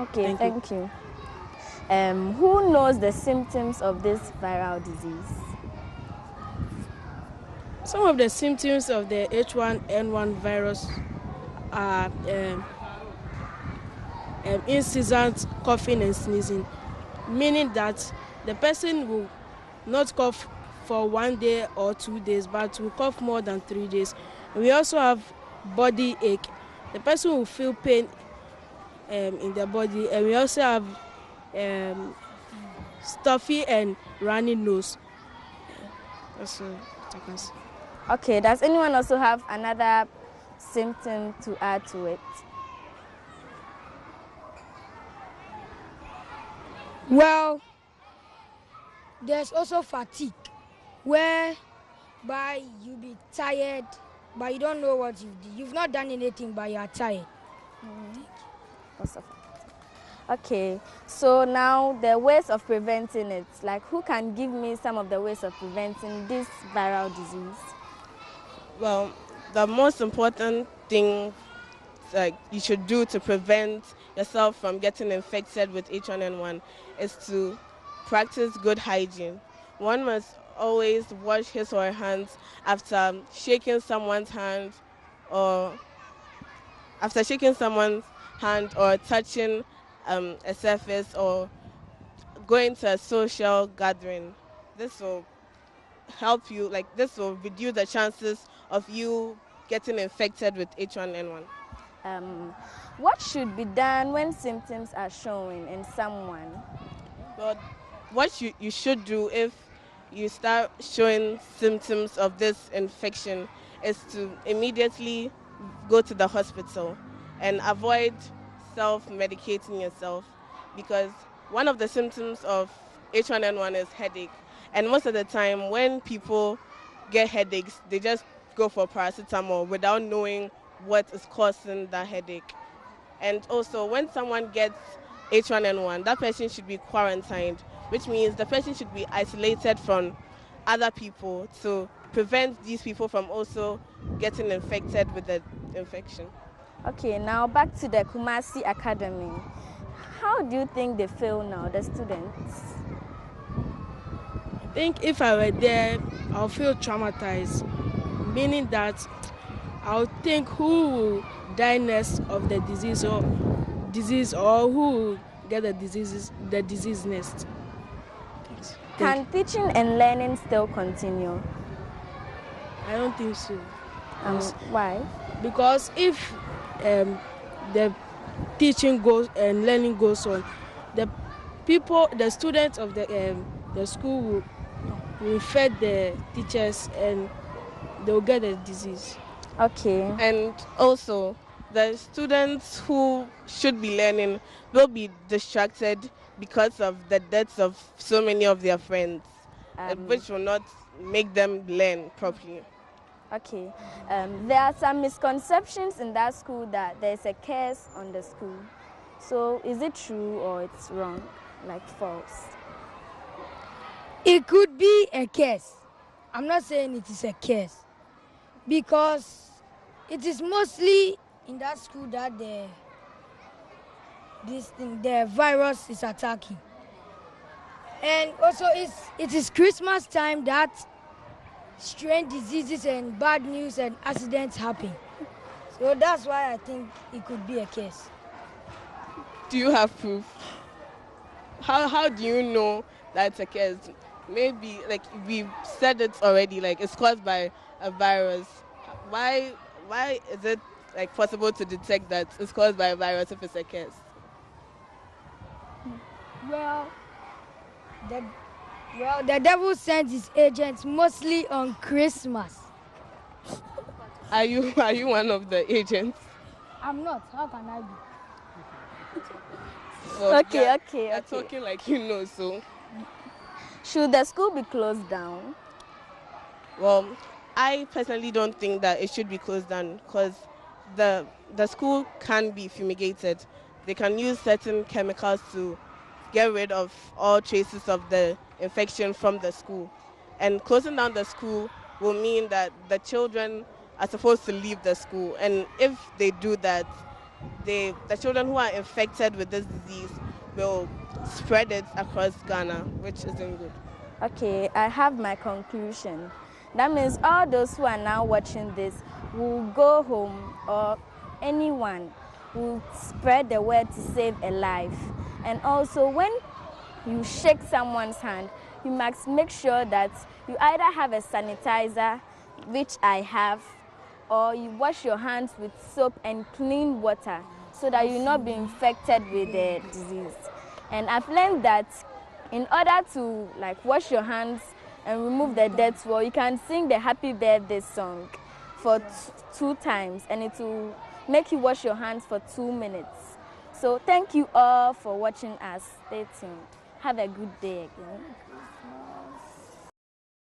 Okay, thank you. Who knows the symptoms of this viral disease? Some of the symptoms of the H1N1 virus are incessant coughing and sneezing, meaning that the person will not cough for 1 day or 2 days, but will cough more than 3 days. We also have body ache. The person will feel pain in the body, and we also have stuffy and runny nose. That's what I can say. Okay, does anyone also have another symptom to add to it? Well, there's also fatigue, whereby you be tired, but you don't know what you did. You've not done anything, but you are tired. Okay, so now the ways of preventing it. Like, who can give me some of the ways of preventing this viral disease? Well, the most important thing you should do to prevent yourself from getting infected with H1N1 is to practice good hygiene. One must always wash his or her hands after shaking someone's hand or touching a surface or going to a social gathering. This will help you, this will reduce the chances of you getting infected with H1N1. What should be done when symptoms are showing in someone? Well, what you should do if you start showing symptoms of this infection is to immediately go to the hospital and avoid self-medicating yourself, because one of the symptoms of H1N1 is headache. And most of the time when people get headaches, they just go for paracetamol without knowing what is causing that headache. And also, when someone gets H1N1, that person should be quarantined, which means the person should be isolated from other people to prevent these people from also getting infected with the infection. Okay, now back to the Kumasi Academy. How do you think they feel now, the students? I think if I were there, I'll feel traumatized, meaning that I'll think who will die next of the disease or who will get the disease next. Can teaching and learning still continue? I don't think so. Why? Because if the teaching goes and learning goes on, the students of the school will infect the teachers and they'll get the disease. Okay. And also, the students who should be learning will be distracted because of the deaths of so many of their friends, which will not make them learn properly. Okay. There are some misconceptions in that school that there's a curse on the school. So is it true or it's wrong, like false? It could be a curse. I'm not saying it is a curse, because it is mostly in that school that the virus is attacking. And also it is Christmas time that strange diseases and bad news and accidents happen. So that's why I think it could be a case. Do you have proof? How do you know that it's a case? Maybe we've said it already, it's caused by a virus. Why is it possible to detect that it's caused by a virus if it's a case? Well, the devil sends his agents mostly on Christmas. Are you one of the agents? I'm not. How can I be? Well, Okay. You're talking like you know, so. Should the school be closed down? Well, I personally don't think that it should be closed down, because the school can be fumigated. They can use certain chemicals to get rid of all traces of the infection from the school. And closing down the school will mean that the children are supposed to leave the school. And if they do that, the children who are infected with this disease will spread it across Ghana, which isn't good. Okay, I have my conclusion. That means all those who are now watching this will go home, or anyone will spread the word to save a life. And also, when you shake someone's hand, you must make sure that you either have a sanitizer, which I have, or you wash your hands with soap and clean water so that you not be infected with the disease. And I've learned that in order to wash your hands and remove the dead swell, you can sing the happy birthday song for 2 times, and it will make you wash your hands for 2 minutes. So thank you all for watching us. Stay tuned. Have a good day again.